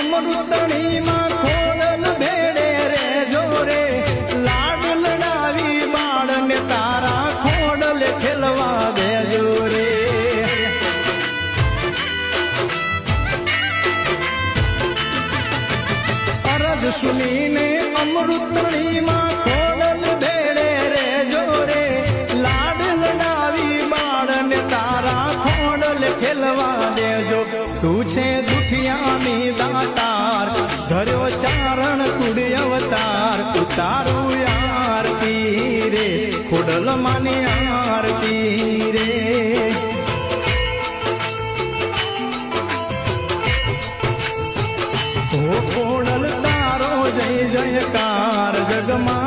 અમૃતણી માં ખોડલ ભેડે રે જોરે લાડ લડાવી બાળને તારા ખોડલ ખેલવા દેજો રે અરજ સુનીને અમૃતણી માં ખોડલ ભેડે રે જોરે લાડ લડાવી બાળને તારા ખોડલ ખેલવા દેજો તું છે દુખિયાની દાતાર ધર્યો ચારણ કુડ અવતાર ઉતારું આરતી રે ખોડલ માની આરતી રે ઓ ખોડલ તારો જય જયકાર જગમાં